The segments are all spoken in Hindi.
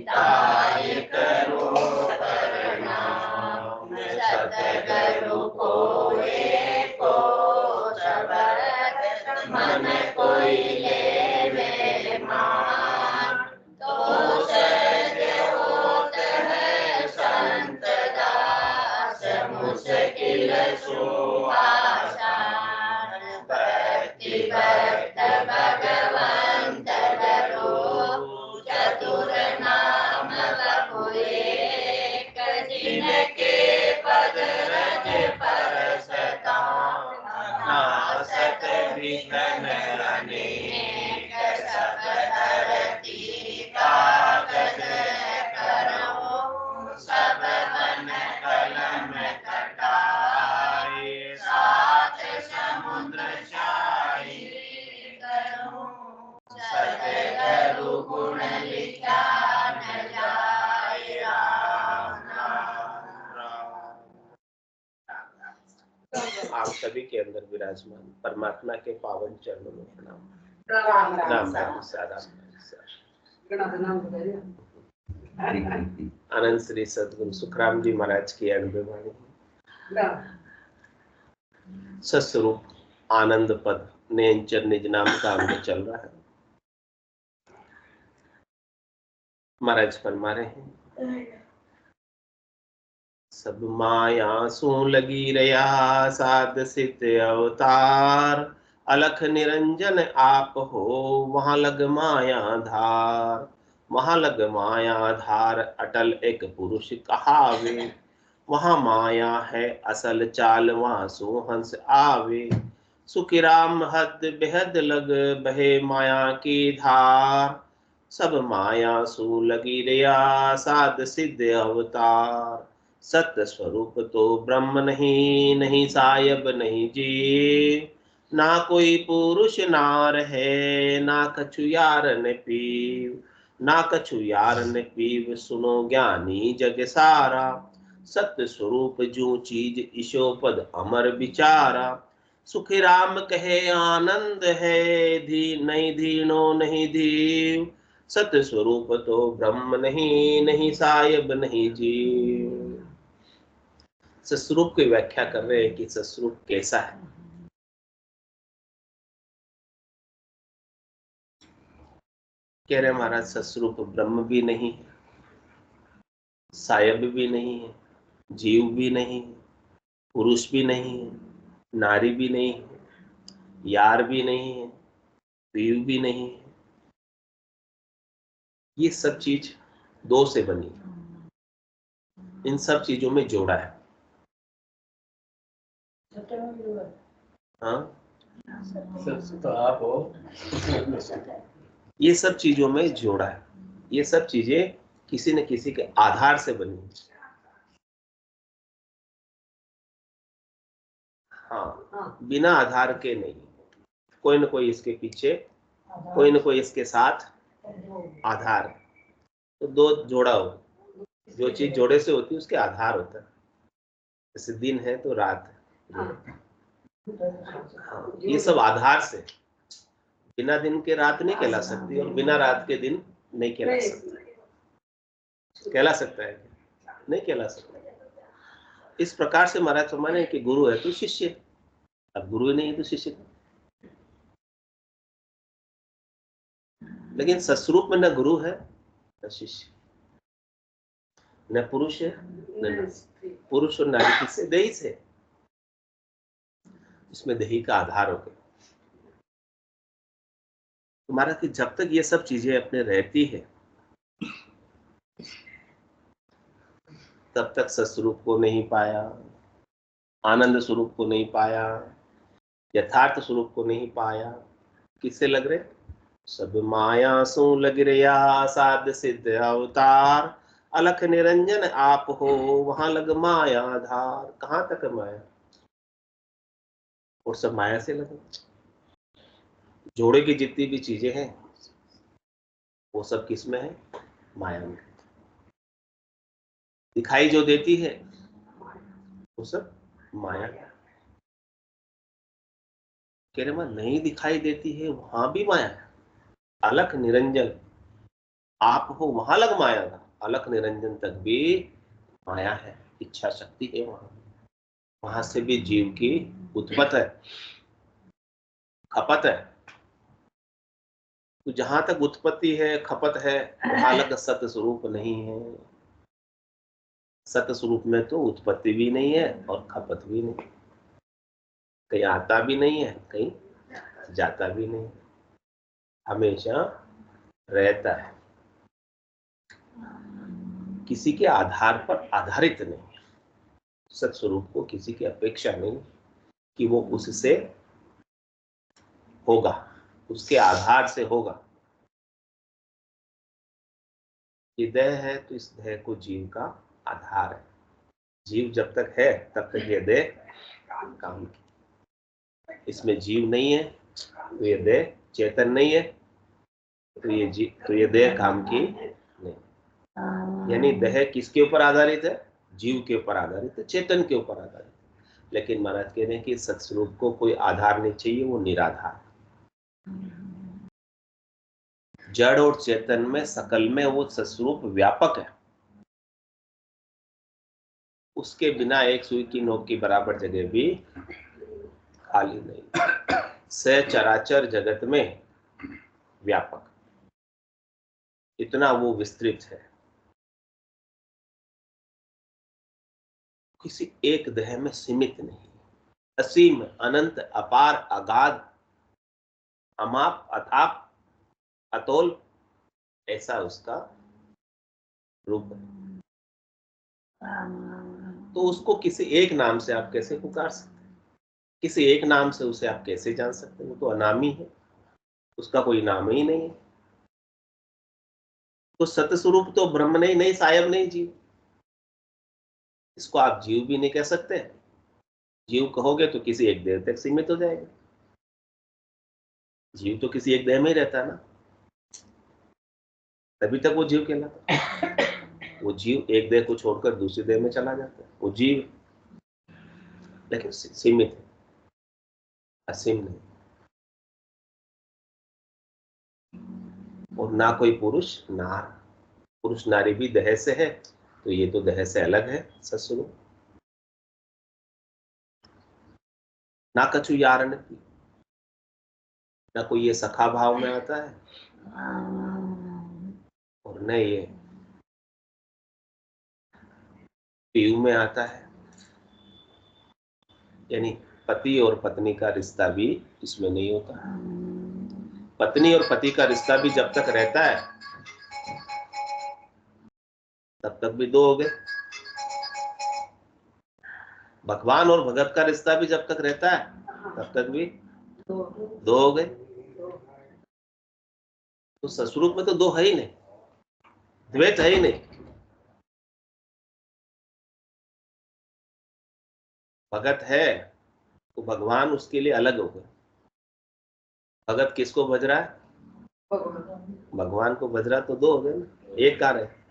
ताय करो प्रणाम सतगुरु को एको शब्द मन कोई लेवे मान तो सहज होत है संत दास मुश्किल सुआसान भक्ति भक्त भगवंत धरो चतुर नाम बहु एक जिनके पद रज परसता नासत विघ्न अनेक सब धरती कागज करो सब मन कलम कटाए सात समुद्र शाही करो सतगुरु गुण लिखा न जाए राम आप सभी के अंदर विराजमान परमात्मा के पावन चरणों में प्रणाम। राम राम राम सारा आनंद श्री सदगुरु सुखराम जी महाराज की अनुभवाणी सस्वरूप आनंद पद नेंचर निज नाम का अंग चल रहा है। महाराज फरमा रहे हैं सब माया सू लगी रया साध सिद्ध अवतार अलख निरंजन आप हो वहां लग माया धार वहां लग माया धार अटल एक पुरुष कहावे वहां माया है असल चाल वहां सो हंस आवे सुखी राम हद बेहद लग बहे माया की धार सब माया सू लगी रया साध सिद्ध अवतार सत्य स्वरूप तो ब्रह्म नहीं नहीं सायब नहीं जीव ना कोई पुरुष नार है ना कछु यार न पीव ना कछु यार न पीव सुनो ज्ञानी जग सारा सत्य स्वरूप जो चीज ईशोपद अमर विचारा सुखी राम कहे आनंद है धी नहीं धीनो नहीं धीव सत्य स्वरूप तो ब्रह्म नहीं नहीं सायब नहीं जीव। सस्वरूप की व्याख्या कर रहे हैं कि सस्वरूप कैसा है। कह रहे महाराज सस्वरूप ब्रह्म भी नहीं है सायब भी नहीं है जीव भी नहीं है पुरुष भी नहीं है नारी भी नहीं है यार भी नहीं है पीव भी नहीं है। ये सब चीज दो से बनी है। इन सब चीजों में जोड़ा है। हाँ तो आप हो ये सब चीजों में जोड़ा है। ये सब चीजें किसी न किसी के आधार से बनी है। हाँ बिना आधार के नहीं। कोई न कोई इसके पीछे कोई न कोई इसके साथ आधार। तो दो जोड़ा हो जो चीज जोड़े से होती है उसके आधार होता है। जैसे दिन है तो रात है। हाँ ये सब आधार से बिना दिन के रात नहीं कहला सकती और बिना रात के दिन नहीं कहला सकता। कहला सकता है नहीं कहला सकता। इस प्रकार से महाराज फरमाने कि गुरु है तो शिष्य अब गुरु नहीं है तो शिष्य। लेकिन सस्वरूप में न गुरु है न शिष्य न पुरुष है न पुरुष और नारी किससे देही से। इसमें देही का आधार हो गया। तुम्हारा कि जब तक ये सब चीजें अपने रहती है तब तक सस्वरूप को नहीं पाया आनंद स्वरूप को नहीं पाया यथार्थ स्वरूप को नहीं पाया। किससे लग रहे सब माया सो लग रहा साध सिद्ध अवतार अलख निरंजन आप हो वहां लग माया धार। कहां तक माया और सब माया से लगे। जोड़े की जितनी भी चीजें हैं वो सब किस में है माया में। दिखाई जो देती है वो सब माया है। कह रहे नहीं दिखाई देती है वहां भी माया है। अलख निरंजन आप हो वहां लग माया धार। अलख निरंजन तक भी माया है, इच्छा शक्ति है, वहां से भी जीव की उत्पत्ति है, खपत है। तो जहां तक उत्पत्ति है, खपत है, वहां अलग सत्य स्वरूप नहीं है। सत्य स्वरूप में तो उत्पत्ति भी नहीं है और खपत भी नहीं, कहीं आता भी नहीं है, कहीं जाता भी नहीं, हमेशा रहता है, किसी के आधार पर आधारित नहीं। सत्य स्वरूप को किसी की अपेक्षा नहीं कि वो उससे होगा, उसके आधार से होगा। ये देह है तो इस देह को जीव का आधार है। जीव जब तक है तब तक ये देह काम की। इसमें जीव नहीं है तो ये देह चेतन नहीं है, तो ये देह काम की नहीं। यानी देह किसके ऊपर आधारित है? जीव के ऊपर आधारित है, चेतन के ऊपर आधारित है। लेकिन महाराज कह रहे हैं कि सत्स्वरूप को कोई आधार नहीं चाहिए, वो निराधार है। जड़ और चेतन में, सकल में वो सत्स्वरूप व्यापक है। उसके बिना एक सुई की नोक की बराबर जगह भी खाली नहीं। सचराचर जगत में व्यापक, इतना वो विस्तृत है। किसी एक देह में सीमित नहीं, असीम, अनंत, अपार, अगाध, अमाप, अथाप, अतोल, ऐसा उसका रूप है। तो उसको किसी एक नाम से आप कैसे पुकार सकते हैं? किसी एक नाम से उसे आप कैसे जान सकते हैं? वो तो अनामी है, उसका कोई नाम ही नहीं है। तो सत्य स्वरूप तो ब्रह्म नहीं, नहीं सायब, नहीं जीव। इसको आप जीव भी नहीं कह सकते। जीव कहोगे तो किसी एक देह तक सीमित हो जाएगा। जीव तो किसी एक देह में ही रहता है ना, तभी तक वो जीव कहलाता। वो जीव एक देह को छोड़कर दूसरी देह में चला जाता है, वो जीव, लेकिन सीमित है, असीम नहीं। और ना कोई पुरुष नार, पुरुष नारी भी देह से है, तो ये तो देह से अलग है सत्स्वरूप। ना कछु यार नहीं, ना कोई ये सखा भाव में आता है, और न ये पीयू में आता है। यानी पति और पत्नी का रिश्ता भी इसमें नहीं होता। पत्नी और पति का रिश्ता भी जब तक रहता है तब तक भी दो हो गए। भगवान और भगत का रिश्ता भी जब तक रहता है तब तक भी दो हो गए। तो सत्स्वरूप में तो दो है ही नहीं, द्वैत है ही नहीं। भगत है तो भगवान उसके लिए अलग हो गए। भगत किसको भज रहा है? भगवान को भज रहा, तो दो हो गए ना, एक कार है।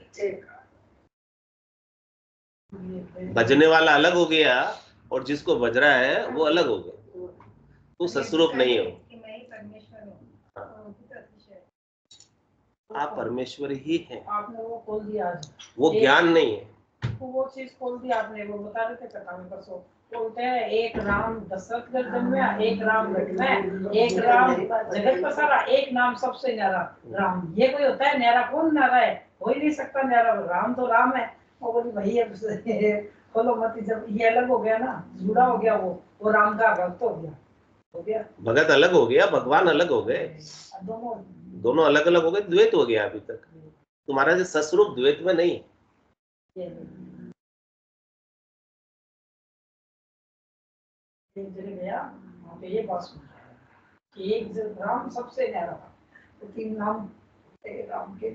भजने वाला अलग हो गया और जिसको भज रहा है वो अलग हो गया, तो सत्स्वरूप नहीं हो। आप परमेश्वर ही हैं। आपने वो खोल दिया आज, वो ज्ञान नहीं है। वो चीज खोल दी आपने। वो बता रहे थे कथा में परसों, बोलते हैं एक राम दशरथ कर जन्मा, एक राम घट में, एक राम जगत पसारा, एक नाम सबसे न्यारा राम। ये कोई होता है न्यारा? कौन न्यारा है? हो ही नहीं सकता न्यारा। राम तो राम है। वो बोली भाई अब खोलो मत। जब ये अलग हो गया ना, जुड़ा हो गया, वो राम का भक्त हो गया। भगत अलग हो गया, भगवान अलग हो गए, दोनों अलग अलग हो गए, द्वैत हो गया अभी तक। तुम्हारा जो सत्स्वरूप द्वैत में नहीं। गया तो ये बात सुन कि एक राम सबसे न्यारा था, तो तीन नाम राम के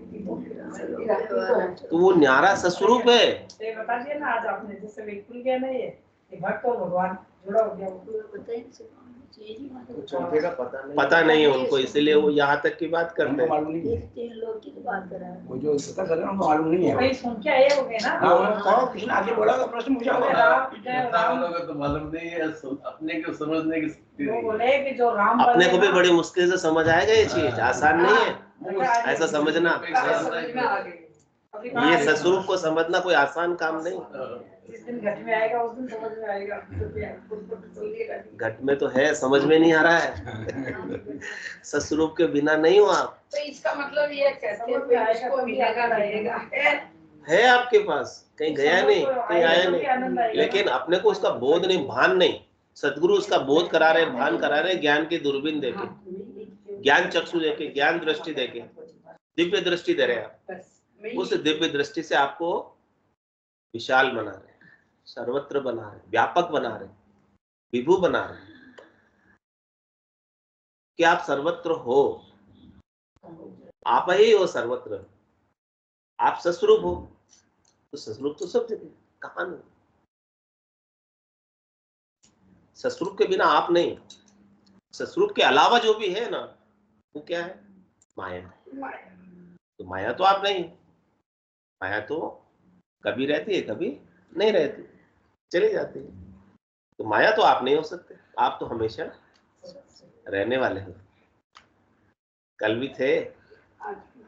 तो वो न्यारा सत्स्वरूप है। तो बता दिया ना आज आपने, जिससे बिल्कुल गया नहीं है भक्त और भगवान जुड़ा हो गया। चौथे का पता नहीं है उनको, इसलिए वो यहाँ तक की बात करते हैं। मालूम नहीं है, तीन लोग की तो बात कर रहा है। वो जो पता चल रहा है उनको मालूम नहीं है। कहीं सुन के आए होंगे ना। हाँ, किसने आगे बोला था? प्रश्न पूछा होगा। राम तो मालूम नहीं है, अपने को समझने की वो बोले कि जो राम अपने को भी बड़ी मुश्किल से समझ आएगा ये चीज, आसान नहीं है। ऐसा समझना। समझ में आ गई। अभी कहाँ ये आएगा? सस्वरूप को समझना कोई आसान काम नहीं। जिस दिन घट में आएगा उस दिन समझ में आएगा। तो क्या, खुद को तो चलिएगा नहीं। घट में तो है, समझ में नहीं आ रहा है। सस्वरूप के बिना नहीं हो आप। तो इसका मतलब ये कहते हैं कि इसको मिलेगा रहेगा है आपके पास, कहीं गया नहीं, कहीं आया नहीं, लेकिन अपने को उसका बोध नहीं, भान नहीं। सदगुरु उसका बोध करा रहे, भान करा रहे, ज्ञान की दूरबीन देके, ज्ञान चक्षु देके, ज्ञान दृष्टि देके, दिव्य दृष्टि दे रहे हैं आप। उस दिव्य दृष्टि से आपको विशाल बना रहे, सर्वत्र बना रहे, व्यापक बना रहे, विभु बना रहे, कि आप सर्वत्र हो, आप ही हो सर्वत्र। आप सस्वरूप हो तो सस्वरूप तो सब जगह, कहां नहीं। सस्वरूप के बिना आप नहीं। सस्वरूप के अलावा जो भी है ना, वो क्या है? माया। तो माया तो आप नहीं। माया तो कभी रहती है, कभी नहीं रहती, चली जाती है। तो माया तो आप नहीं हो सकते। आप तो हमेशा रहने वाले हो। कल भी थे,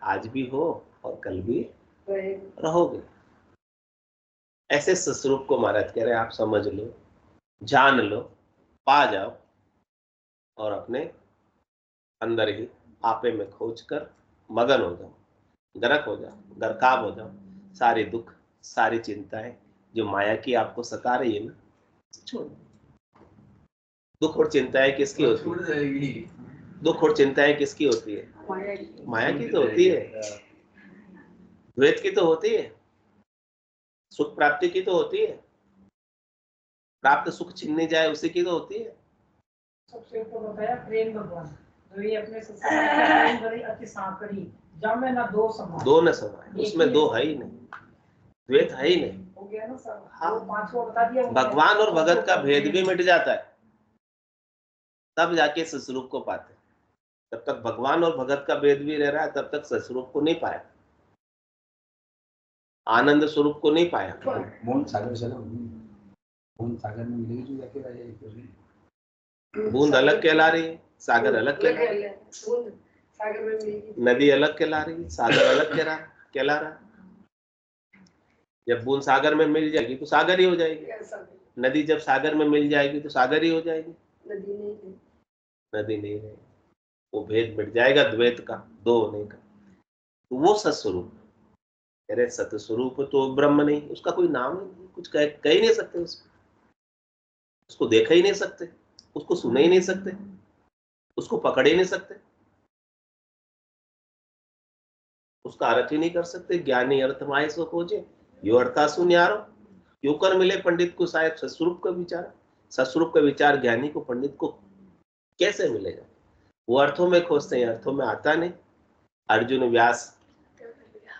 आज भी हो, और कल भी रहोगे। ऐसे सस्वरूप को महाराज कह रहे हैं, आप समझ लो, जान लो, पा जाओ, और अपने अंदर ही आपे में खोज कर मगन हो जाओ, गर्क हो जाओ, गर्काब हो जाओ। सारे दुख, सारी चिंताएं जो माया की आपको सता रही है ना, छोड़ दो। दुख और चिंताएं किसकी होती छूट है? जाएगी। दुख और चिंताएं किसकी होती है? माया की तो होती है। द्वैत की तो होती है। सुख प्राप्ति की तो होती है। प्राप्त सुख छिनने जाए उसी की तो होती है। सबसे ऊपर बताया प्रेम भगवान, जो ये अपने सत्संग में प्रेम भरी अति सांकड़ी, जामे ना दो समाए। दो न समाए, उसमें दो है ही नहीं, द्वैत है ही नहीं। हो गया ना सर? हाँ। वो पांचवा बता दिया। भगवान और भगत का भेद भी मिट जाता है, तब जाके सस्वरूप को पाते। जब तक भगवान और भगत का भेद भी रह रहा है, तब तक सस्वरूप को नहीं पाया, आनंद स्वरूप को नहीं पाया। मोहन सागर चला, मोहन सागर में मिलेगी जो जाके राजा एक कर बूंद अलग कहला रही है, सागर अलग कहला रही है। सागर में मिलेगी। नदी अलग कहला रही है, सागर अलग कहला रहा है। जब बूंद सागर में मिल जाएगी तो सागर ही हो जाएगी। नदी जब सागर में मिल जाएगी तो सागर ही हो जाएगी। नदी नहीं, नदी नहीं रहेगी, वो भेद मिट जाएगा द्वैत का, दो होने का। तो वो सत्स्वरूप, अरे सत्स्वरूप तो ब्रह्म नहीं, उसका कोई नाम नहीं, कुछ कह ही नहीं सकते उसको देख ही नहीं सकते, उसको सुन ही नहीं सकते, उसको पकड़ ही नहीं सकते, उसका अर्थ ही नहीं कर सकते। ज्ञानी अर्थ माय सो खोजे, यो अर्था सुन्यारो, यो कर मिले पंडित को साहेब सस्वरूप का विचार। सस्वरूप का विचार ज्ञानी को, पंडित को कैसे मिलेगा? वो अर्थों में खोजते हैं, अर्थों में आता नहीं। अर्जुन व्यास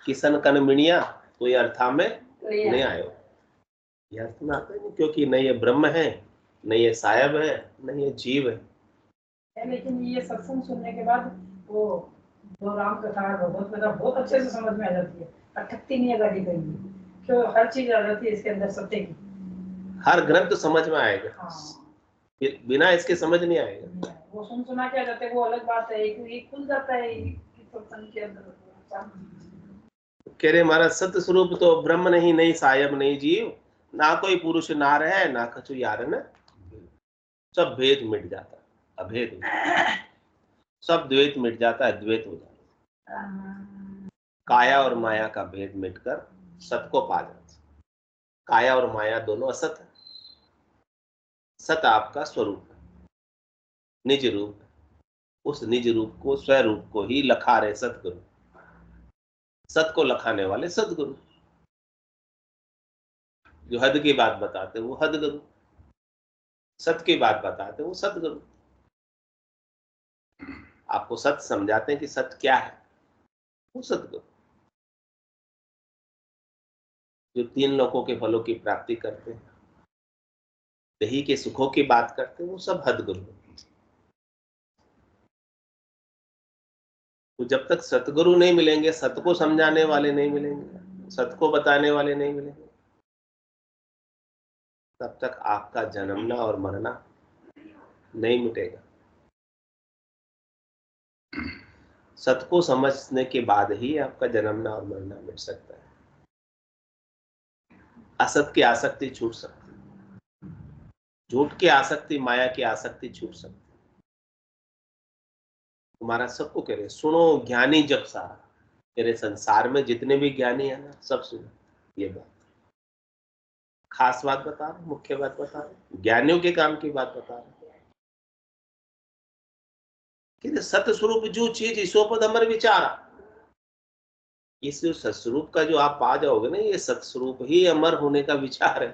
किसन कन मिणिया, तो ये अर्था में नहीं आयो, ये अर्थ में आता नहीं, क्योंकि नहीं ये ब्रह्म है, नहीं ये साहेब है, नहीं ये जीव है। लेकिन ये सत्संग सुनने के बाद वो जो राम कथा भगवत कथा बहुत अच्छे से समझ में आ जाती है। अटकती नहीं है गाड़ी कहीं, क्यों? हर चीज आ जाती है इसके अंदर सत्य की। हर ग्रंथ समझ में आएगा, हाँ। बिना इसके समझ नहीं आएगा। वो सुना क्या जाते हैं, वो अलग बात है, एक खुल जाता है सत्संग के अंदर। कह रहे महाराज सत्य स्वरूप तो ब्रह्म नहीं सायब नहीं जीव, ना कोई पुरुष नार है, ना कछु यार न, सब भेद मिट जाता है, अभेद सब द्वैत मिट जाता है, द्वैत हो जाता है। काया और माया का भेद मिटकर सत को पा जाता है। काया और माया दोनों असत है, सत आपका स्वरूप है, निज रूप है। उस निज रूप को, स्वरूप को ही लखा रहे सतगुरु, सत को लखाने वाले सतगुरु। जो हद की बात बताते वो हद गुरु, सत की बात बताते वो सतगुरु। आपको सत्य समझाते हैं कि सत्य क्या है, वो सतगुरु। जो तीन लोकों के फलों की प्राप्ति करते हैं, दही के सुखों की बात करते हैं, वो सब हदगुरु। तो जब तक सतगुरु नहीं मिलेंगे, सत को समझाने वाले नहीं मिलेंगे, सत को बताने वाले नहीं मिलेंगे, तब तक आपका जन्मना और मरना नहीं मिटेगा। सत्य को समझने के बाद ही आपका जन्मना और मरना मिट सकता है। असत की आसक्ति छूट सकती है, झूठ की आसक्ति, माया की आसक्ति छूट सकती है। तुम्हारा सबको कह रहे सुनो ज्ञानी जग सारा, कह रहे संसार में जितने भी ज्ञानी है ना, सब सुनो ये बात। खास बात बता रहे, मुख्य बात बता रहे, ज्ञानियों के काम की बात बता रहे। कि सत्य स्वरूप जो चीज ईसोपद अमर विचारा, इस सत्स्वरूप का जो आप पा जाओगे ना, ये सत्स्वरूप ही अमर होने का विचार है।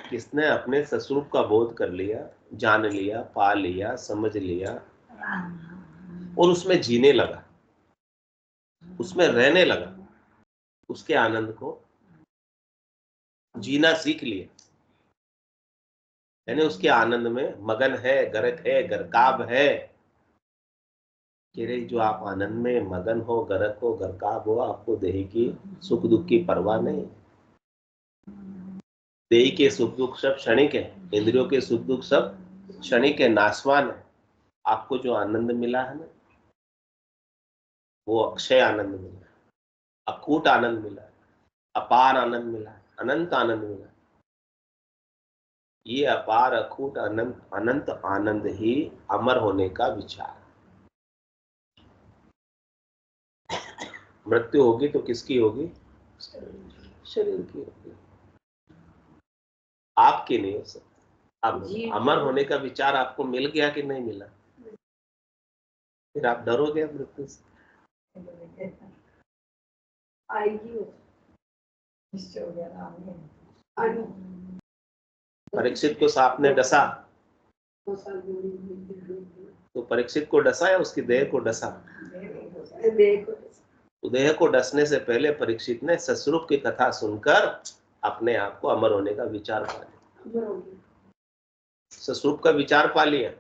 किसने अपने सत्स्वरूप का बोध कर लिया, जान लिया, पा लिया, समझ लिया और उसमें जीने लगा, उसमें रहने लगा, उसके आनंद को जीना सीख लिया, यानी उसके आनंद में मगन है, गरक है, गरकाब है। कह रहे जो आप आनंद में मगन हो, गरक हो, गरकाब हो, आपको देह की सुख दुख की परवाह नहीं। देह के सुख दुख सब क्षणिक है, इंद्रियों के सुख दुख सब क्षणिक है, नाशवान है। आपको जो आनंद मिला है ना, वो अक्षय आनंद मिला है, अकूट आनंद मिला है, अपार आनंद मिला है, अनंत आनंद मिला है। ये अपार अकूट अनंत अनंत आनंद ही अमर होने का विचार। मृत्यु होगी तो किसकी होगी? शरीर की होगी, आपकी नहीं हो सकती। अब अमर होने का विचार आपको मिल गया कि नहीं मिला, फिर आप डरोगे मृत्यु से। परीक्षित को सांप ने डसा तो परीक्षित को डसा या उसकी देह को डसा? तो देह को डसने से पहले परीक्षित ने सत्स्वरूप की कथा सुनकर अपने आप को अमर होने का विचार पा लिया, सत्स्वरूप का विचार पा लिया,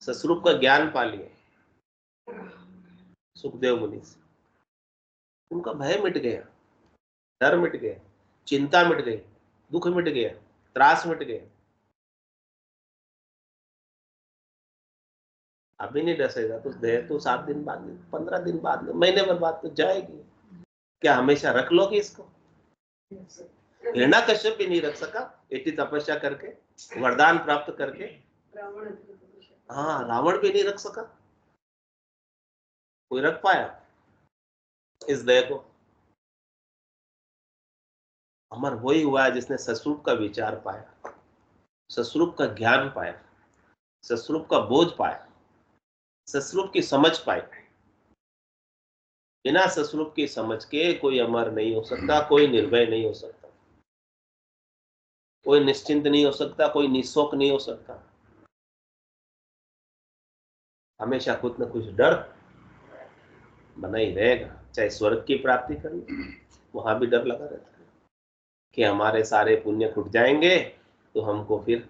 सत्स्वरूप का ज्ञान पा लिया। सुखदेव मुनि से उनका भय मिट गया, डर मिट गया, चिंता मिट गई, दुख मिट गया, त्रास मिट गया। अभी नहीं डसेगा तो देह तो 7 दिन बाद, 15 दिन बाद, महीने भर बाद तो जाएगी। क्या हमेशा रख लोगे इसको? हिरण्यकश्यप भी नहीं रख सका, इतनी तपस्या करके, वरदान प्राप्त करके। हाँ, रावण भी नहीं रख सका। कोई रख पाया इस देह को? अमर वही हुआ है जिसने सत्स्वरूप का विचार पाया, सत्स्वरूप का ज्ञान पाया, सत्स्वरूप का बोध पाया, सत्स्वरूप की समझ पाई। बिना सत्स्वरूप की समझ के कोई अमर नहीं हो सकता, कोई निर्भय नहीं हो सकता, कोई निश्चिंत नहीं हो सकता, कोई निशोक नहीं हो सकता। हमेशा कुछ न कुछ डर बना ही रहेगा। चाहे स्वर्ग की प्राप्ति करनी, वहां भी डर लगा रहता है कि हमारे सारे पुण्य छूट जाएंगे तो हमको फिर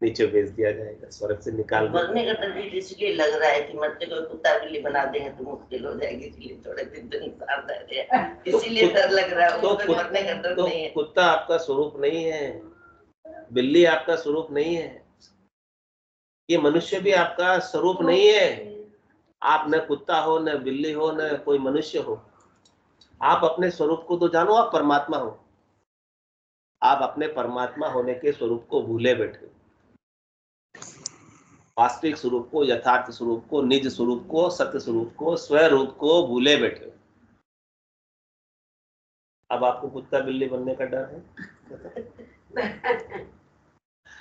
नीचे भेज दिया जाएगा, स्वर्ग से निकाल दिया। मरने का डर इसलिए लग रहा है कि मरते को कुत्ता बिल्ली बना देंगे तो मुश्किल हो जाएगी, इसलिए थोड़े दिन तो इंतजार है, इसीलिए डर लग रहा है। तो मरने का डर नहीं है। कुत्ता आपका स्वरूप नहीं है, बिल्ली आपका स्वरूप नहीं है, ये मनुष्य भी आपका स्वरूप नहीं है। आप न कुत्ता हो, न बिल्ली हो, न कोई मनुष्य हो। आप अपने स्वरूप को तो जानो, आप परमात्मा हो। आप अपने परमात्मा होने के स्वरूप को भूले बैठे, वास्तविक स्वरूप को, यथार्थ स्वरूप को, निज स्वरूप को, सत्य स्वरूप को, स्वरूप को भूले बैठे। अब आपको कुत्ता बिल्ली बनने का डर है?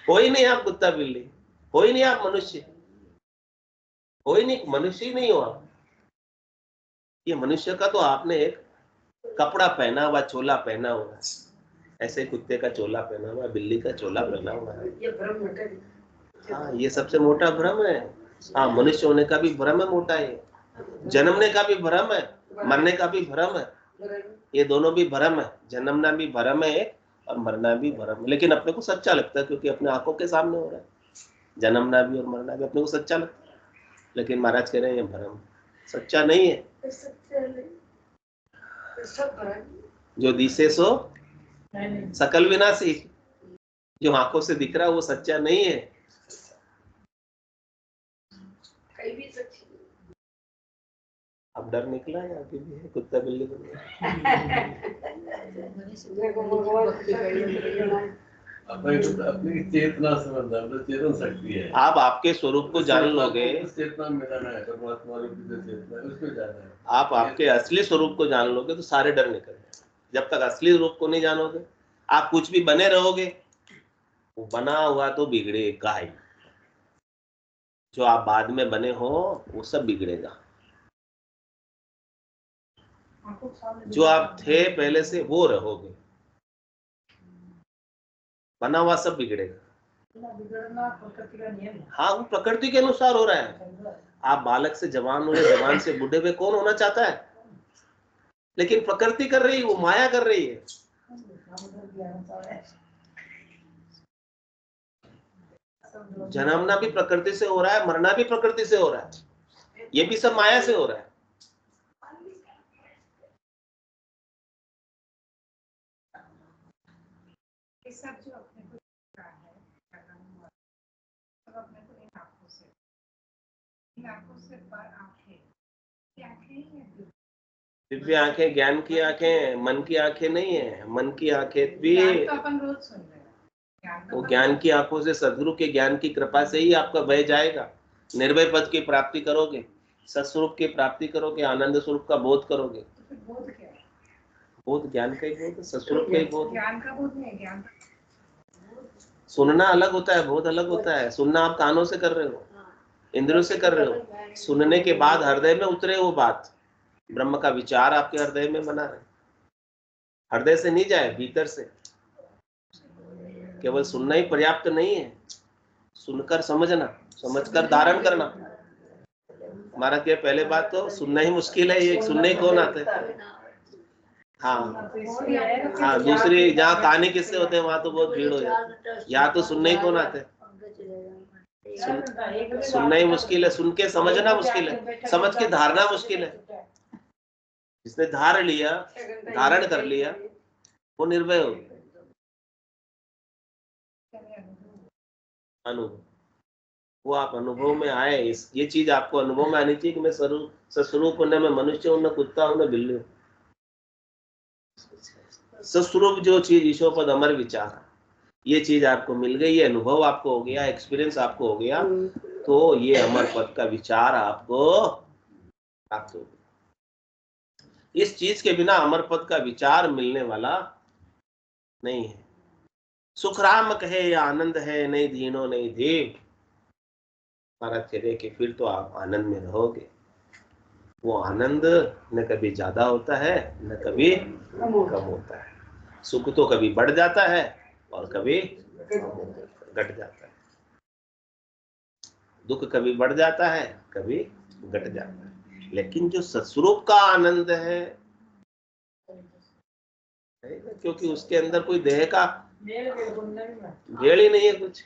हो ही नहीं आप कुत्ता बिल्ली, हो ही नहीं आप मनुष्य, हो ही नहीं, मनुष्य ही नहीं हो आप। ये मनुष्य का तो आपने एक कपड़ा पहना हुआ, चोला पहना हुआ है, ऐसे कुत्ते का चोला पहना हुआ, बिल्ली का चोला पहना हुआ है। हाँ, ये सबसे मोटा भ्रम है। हाँ, मनुष्य होने का भी भ्रम है मोटा है, जन्मने का भी भ्रम है, मरने का भी भ्रम है। ये दोनों भी भ्रम है, जन्मना भी भ्रम है और मरना भी भ्रम है। लेकिन अपने को सच्चा लगता है क्योंकि अपने आंखों के सामने हो रहा है। जन्मना भी और मरना भी अपने को सच्चा लगता है, लेकिन महाराज कह रहे हैं ये भ्रम, सच्चा नहीं है। जो दिसे सो सकल विनाशी, जो आंखों से दिख रहा है वो सच्चा नहीं है। अब डर निकला या अभी भी है? कुत्ता बिल्ली बन गया? अपनी चेतना समझना, अपनी चेतन शक्ति है। आप आपके स्वरूप को जान लोगे, उस चेतना में मिलाना है, परमात्मा रूप की जो चेतना है उसमें जाना है। आप आपके असली स्वरूप को जान लोगे तो सारे डर निकल जाएंगे। जब तक असली रूप को नहीं जानोगे, आप कुछ भी बने रहोगे, वो बना हुआ तो बिगड़ेगा ही। जो आप बाद में बने हो वो सब बिगड़ेगा। जो आप थे पहले से वो रहोगे, बना हुआ सब बिगड़ेगा। बिगड़ना प्रकृति का नियम है। हाँ, वो प्रकृति के अनुसार हो रहा है। आप बालक से जवान हुए, जवान से बूढ़े में कौन होना चाहता है? लेकिन प्रकृति कर रही है, वो माया कर रही है। जन्मना भी प्रकृति से हो रहा है, मरना भी प्रकृति से हो रहा है, ये भी सब माया से हो रहा है। सब जो अपने को दिख रहा है, सब अपने को इन आंखों से पर आंखें, दिव्य आंखें, ज्ञान की आंखें, मन की आंखें नहीं है। मन की आंखें भी तो अपन रोज सुन रहे हैं। वो ज्ञान की आंखों से, सदगुरु के ज्ञान की कृपा से ही आपका बह जाएगा। निर्भय पद की प्राप्ति करोगे, सत्स्वरूप की प्राप्ति करोगे, आनंद स्वरूप का बोध करोगे। तो फिर बोध क्या है? बोध ज्ञान का ही बोध है, सत्स्वरूप का ही बोध। ज्ञान का बोध नहीं है, ज्ञान सुनना अलग होता है, बोध अलग होता है। सुनना आप कानों से कर रहे हो, इंद्रियों से कर रहे हो। सुनने के बाद हृदय में उतरे वो बात, ब्रह्म का विचार आपके हृदय में बना रहे। हृदय से नहीं जाए, भीतर से। केवल सुनना ही पर्याप्त नहीं है, सुनकर समझना, समझकर धारण करना। हमारा क्या, पहले बात तो सुनना ही मुश्किल है, ये सुनने ही कौन आते हैं। हाँ हाँ, दूसरी जहाँ कहानी किस्से होते हैं वहां तो बहुत भीड़ हो जाती है। यहाँ तो सुनने ही कौन आते हैं। सुनना ही मुश्किल है, सुन के समझना मुश्किल है, समझ के धारना मुश्किल है। जिसने धार लिया, धारण कर लिया, वो निर्भय हो गया। अनुभव, वो आप अनुभव में आए। ये चीज आपको अनुभव में आनी चाहिए कि मैं सस्वरूप हूं, न मैं मनुष्य हूं, न कुत्ता हूं, न बिल्ली हूं। सस्वरूप जो चीज, ईशोपद अमर विचार, ये चीज आपको मिल गई, ये अनुभव आपको हो गया, एक्सपीरियंस आपको हो गया, तो ये अमर पद का विचार आपको प्राप्त हो गया। इस चीज के बिना अमर पद का विचार मिलने वाला नहीं है। सुख राम कहे या आनंद है, नहीं दीनो नहीं देव। महाराज कह रहे कि फिर तो आप आनंद में रहोगे। वो आनंद न कभी ज्यादा होता है, न कभी कम होता है। सुख तो कभी बढ़ जाता है और कभी घट जाता है। दुख कभी बढ़ जाता है, कभी घट जाता है। लेकिन जो सत्स्वरूप का आनंद है, क्योंकि उसके अंदर कोई देह का भेड़ ही नहीं है, कुछ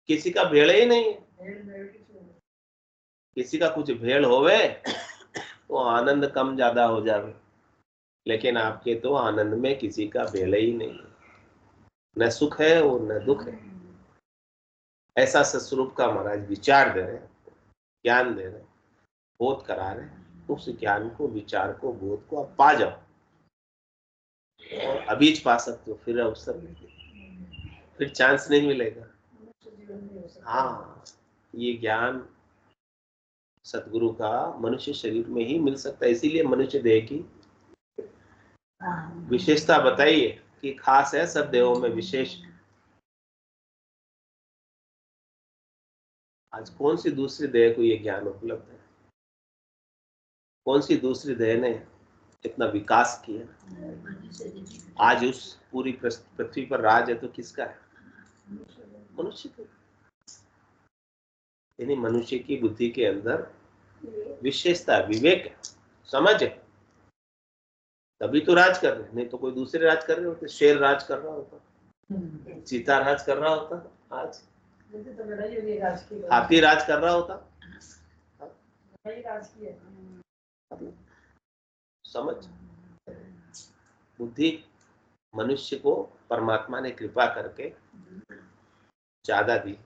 किसी का भेड़ ही नहीं है। किसी का कुछ भेड़ होवे तो आनंद कम ज्यादा हो जावे, लेकिन आपके तो आनंद में किसी का भेड़ ही नहीं है। न सुख है और न दुख है। ऐसा सत्स्वरूप का महाराज विचार दे रहे हैं, ज्ञान दे रहे हैं, बोध करा रहे हैं। उस ज्ञान को, विचार को, बोध को आप पा जाओ, और अबीज पा सकते हो, फिर अवसर नहीं, फिर चांस नहीं मिलेगा। हाँ, ये ज्ञान सतगुरु का मनुष्य शरीर में ही मिल सकता है। इसीलिए मनुष्य देह की विशेषता बताइए कि खास है, सब देहों में विशेष। आज कौन सी दूसरी देह को ये ज्ञान उपलब्ध है? कौन सी दूसरी देह ने इतना विकास किया? आज उस पूरी पृथ्वी पर राज है तो किसका है? मनुष्य का। यानी मनुष्य की बुद्धि के अंदर विशेषता, विवेक, समझ है, तभी तो राज कर रहे, नहीं तो कोई दूसरे राज कर रहे होते। शेर राज कर रहा होता, चीता राज कर रहा होता, आज हाथी राज कर रहा होता। समझ, बुद्धि मनुष्य को परमात्मा ने कृपा करके ज्यादा दी।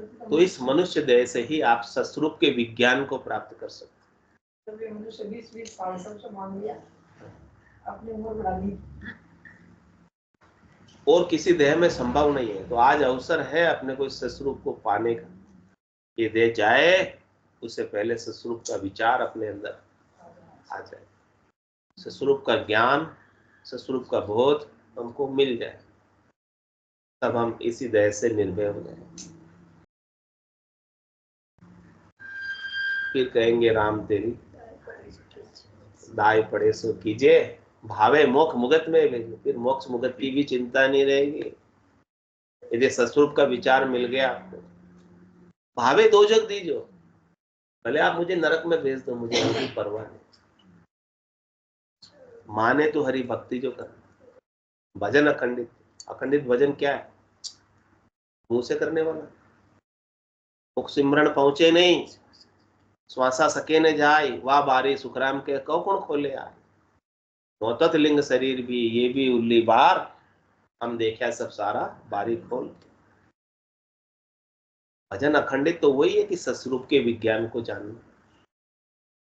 तो इस मनुष्य देह से ही आप सस्वरूप के विज्ञान को प्राप्त कर सकते। तभी मनुष्य 20-20 साल सबसे मांग लिया, अपनी उम्र बढ़ा ली। और किसी देह में संभव नहीं है, तो आज अवसर है अपने को इस सस्वरूप को पाने का। ये देह जाए उससे पहले सस्वरूप का विचार अपने अंदर आ जाए, सस्वरूप का ज्ञान, सस्वरूप का बोध हमको मिल जाए, तब हम इसी देह से निर्भय हो जाए। फिर कहेंगे राम तेरी दाय पड़े सो कीजिए, भावे मोक्ष मुगत में भेजो। फिर मोक्ष मुगत की भी चिंता नहीं रहेगी यदि सस्वरूप का विचार मिल गया आपको। भावे दो जग दीजो, भले आप मुझे नरक में भेज दो, मुझे कोई परवाह नहीं। माने तो हरि भक्ति जो करना, भजन अखंडित। अखंडित भजन क्या है? मुंह से करने वाला। मुख सिमरण पहुंचे नहीं, श्वासा सके न जाए, वाह बारी सुखराम के कौ कौन खोले आए। नौतत लिंग शरीर भी ये भी उल्ली बार, हम देखा सब सारा बारी खोल। भजन अखंडित तो वही है कि सस्वरूप के विज्ञान को जानना,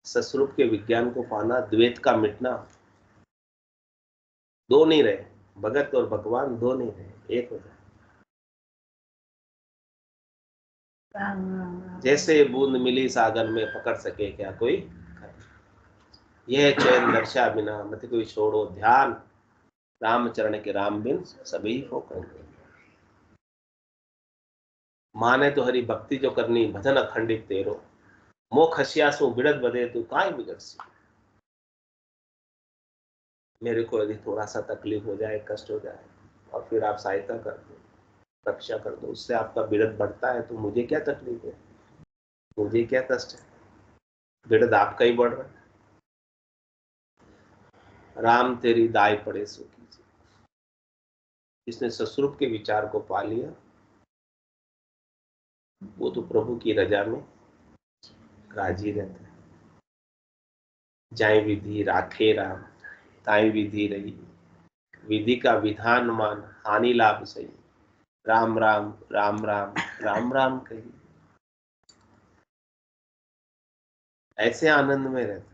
सस्वरूप के विज्ञान को पाना, द्वैत का मिटना। दो नहीं रहे, भगत और भगवान दो नहीं रहे, एक हो जाए। जैसे बूंद मिली सागर में, पकड़ सके क्या कोई? यह चैन दर्शा बिना, मत कोई छोड़ो ध्यान, रामचरण के राम बिन सभी को करेंगे। माने तो हरि भक्ति जो करनी, भजन अखंडित तेरो, मोख हसियासु बिड़त बदे तू काय बिगड़ सी। मेरे को यदि थोड़ा सा तकलीफ हो जाए, कष्ट हो जाए, और फिर आप सहायता कर दो, रक्षा कर दो, उससे आपका बिड़त बढ़ता है, तो मुझे क्या तकलीफ है, मुझे क्या कष्ट है? बिड़त आपका ही बढ़ रहा है। राम तेरी दाय पड़े सो कीजिए। जिसने सस्वरूप के विचार को पा लिया, वो तो प्रभु की रजा में राजी रहता है। जाए विधि राखे राम, ताई विधि रही, विधि का विधान मान, हानि लाभ सही, राम राम राम राम राम राम कही। ऐसे आनंद में रहता है।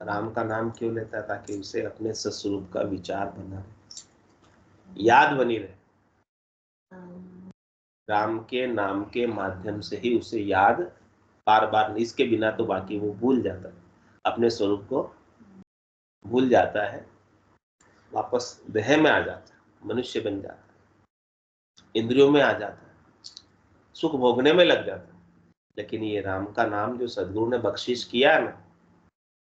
राम का नाम क्यों लेता है? ताकि उसे अपने सस्वरूप का विचार बना, याद बनी रहे। राम के नाम के माध्यम से ही उसे याद बार बार, इसके बिना तो बाकी वो भूल जाता है, अपने स्वरूप को भूल जाता है, वापस देह में आ जाता है, मनुष्य बन जाता है, इंद्रियों में आ जाता है, सुख भोगने में लग जाता है। लेकिन ये राम का नाम जो सदगुरु ने बख्शिश किया है ना,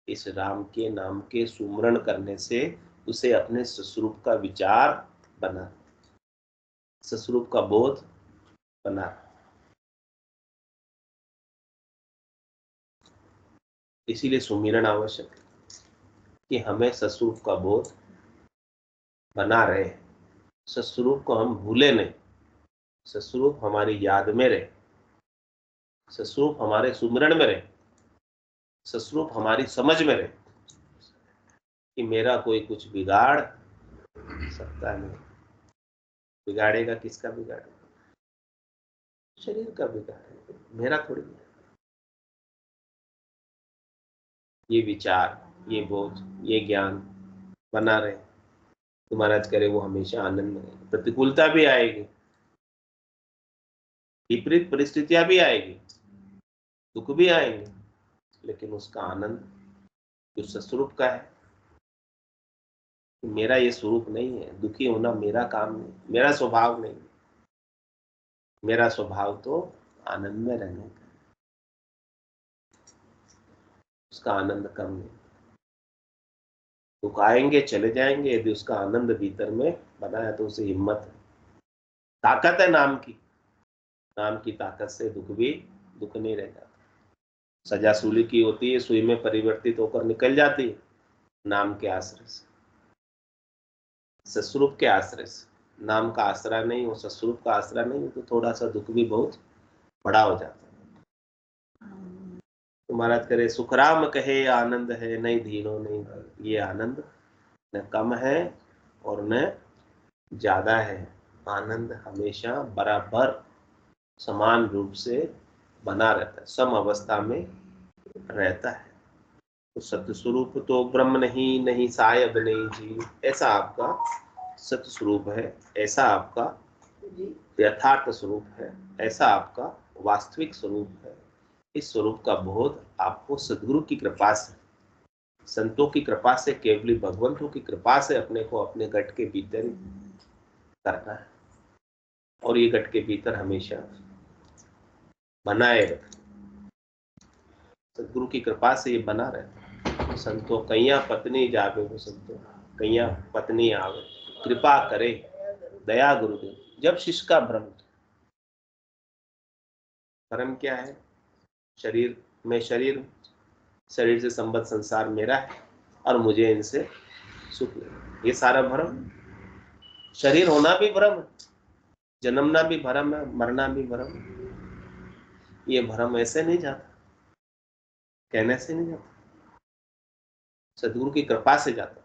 इस राम के नाम के सुमरण करने से उसे अपने सस्वरूप का विचार बना, सस्वरूप का बोध बना। इसीलिए सुमिरन आवश्यक है कि हमें सस्वरूप का बोध बना रहे, सस्वरूप को हम भूले नहीं, सस्वरूप हमारी याद में रहे, सस्वरूप हमारे सुमिरन में रहे, सस्वरूप हमारी समझ में रहे कि मेरा कोई कुछ बिगाड़ सकता नहीं। बिगाड़ेगा किसका बिगाड़ेगा? शरीर का बिगाड़ेगा, मेरा थोड़ी। ये विचार, ये बोझ, ये ज्ञान बना रहे तो महाराज करे वो हमेशा आनंद में रहे। प्रतिकूलता भी आएगी, विपरीत परिस्थितियां भी आएगी, दुख भी आएंगे, लेकिन उसका आनंद जो सस्वरूप का है, मेरा ये स्वरूप नहीं है, दुखी होना मेरा काम नहीं, मेरा स्वभाव नहीं, मेरा स्वभाव तो आनंद में रहने का, उसका आनंद कम नहीं। दुख आएंगे चले जाएंगे, यदि उसका आनंद भीतर में बना है तो उसे हिम्मत है, ताकत है नाम की। नाम की ताकत से दुख भी दुख नहीं रह जाता। सजा सूली की होती है, सुई में परिवर्तित होकर निकल जाती है नाम के आश्रय से, सस्वरूप के आश्रय से। नाम का आसरा नहीं हो, सस्वरूप का आसरा नहीं हो, तो थोड़ा सा दुख भी बहुत बड़ा हो जाता है। तो महाराज करे सुखराम कहे आनंद है, नहीं धीनो नहीं, ये आनंद न कम है और न ज्यादा है, आनंद हमेशा बराबर समान रूप से बना रहता है, सम अवस्था में रहता है। तो सत्य स्वरूप तो ब्रह्म नहीं, नहीं सायब नहीं जी, ऐसा आपका सत्य स्वरूप है, ऐसा आपका यथार्थ स्वरूप है, ऐसा आपका वास्तविक स्वरूप है। इस स्वरूप का बोध आपको सद्गुरु की कृपा से, संतों की कृपा से, केवली भगवंतों की कृपा से अपने को अपने गट के भीतर करना है, और ये गट के भीतर हमेशा बनाए रखें। सद्गुरु की कृपा से ये बना रहे। संतो कैया पत्नी जावे, वो संतो कैया पत्नी आवे, कृपा करे दया गुरुदेव। जब शिष्य का भ्रम, भ्रम क्या है? शरीर में, शरीर से संबद्ध संसार मेरा है और मुझे इनसे सुख नहीं, ये सारा भ्रम। शरीर होना भी भ्रम है, जन्मना भी भ्रम है, मरना भी भ्रम है। ये भ्रम ऐसे नहीं जाता, कहने से नहीं जाता, सद्गुरु की कृपा से जाता।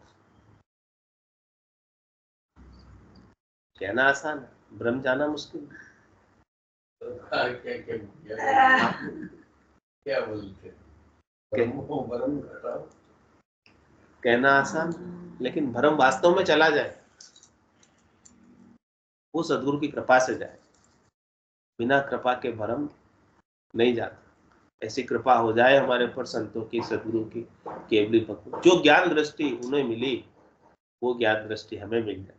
कहना आसान है, भ्रम जाना मुश्किल है। क्या बोलते वरम घटाओ। कहना आसान, लेकिन भ्रम वास्तव में चला जाए, वो सद्गुरु की कृपा से जाए। बिना कृपा के भ्रम नहीं जाता। ऐसी कृपा हो जाए हमारे ऊपर संतों की, सद्गुरु की, केवली भक्ति, जो ज्ञान दृष्टि उन्हें मिली वो ज्ञान दृष्टि हमें मिल जाए।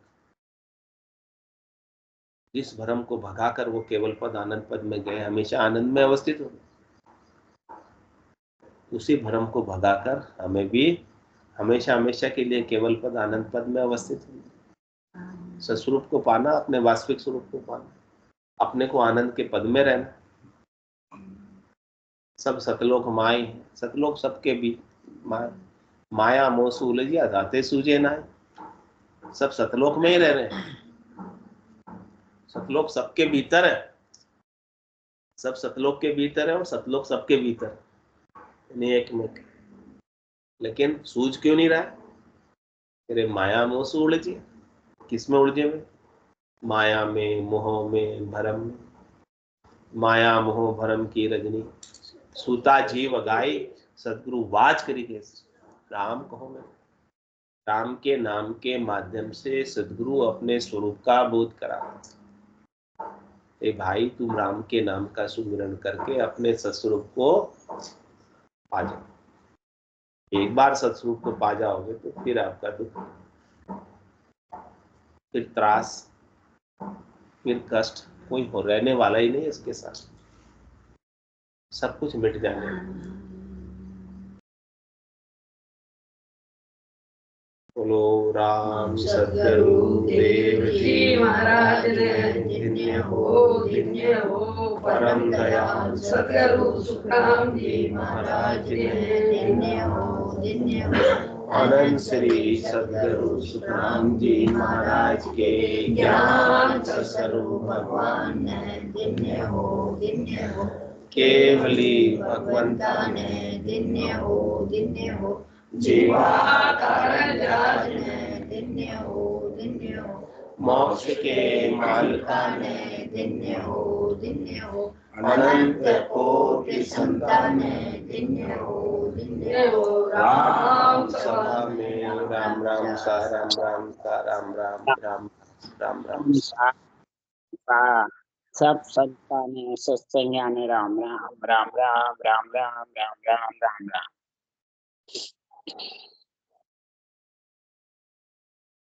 जिस भ्रम को भगाकर वो केवल पद आनंद पद में गए, हमेशा आनंद में अवस्थित हो, उसी भ्रम को भगाकर हमें भी हमेशा हमेशा के लिए केवल पद आनंद पद में अवस्थित हो, सस्वरूप को पाना, अपने वास्तविक स्वरूप को पाना, अपने को आनंद के पद में रहना। सब सतलोक माई है, सतलोक सबके भी माया, माया मोह से उलझिया जाते सूझे नाय। सब सतलोक में ही रह रहे हैं, सतलोक सबके भीतर है, सब सतलोक के भीतर है और सतलोक सबके भीतर है, एक में। लेकिन सूझ क्यों नहीं रहा है? तेरे माया मोह से उलझे, किस में उलझे हुए? माया में, मोह में, भरम में। माया मोह भरम की रजनी, सूता जीव गाय, सदगुरु वाच करी के राम कहो मैं। राम के नाम के माध्यम से सदगुरु अपने स्वरूप का बोध करा। ए भाई, तुम राम के नाम का सुमिरन करके अपने सत्स्वरूप को पा जाओ। एक बार सत्स्वरूप को पा जाओगे तो फिर आपका दुख, फिर त्रास, फिर कष्ट कोई हो रहने वाला ही नहीं इसके साथ, सब कुछ मिट जाएगा। बोलो राम सद्गुरु देव जी महाराज धन्य हो परम दयाल सद्गुरु सुखराम जी महाराज धन्य हो अनंत श्री सद्गुरु सुखराम जी महाराज के ज्ञान स्वरूप भगवान धन्य हो केवली भगवंता धन्य हो जीवा कारण राज धन्य हो मोक्ष के मालिका धन्य हो अनंत कोटि संतान धन्य हो राम सभा में राम राम सा राम राम का राम राम राम राम राम सा। सब संतानें सत्संज्ञाने राम राम राम राम राम राम राम राम राम राम।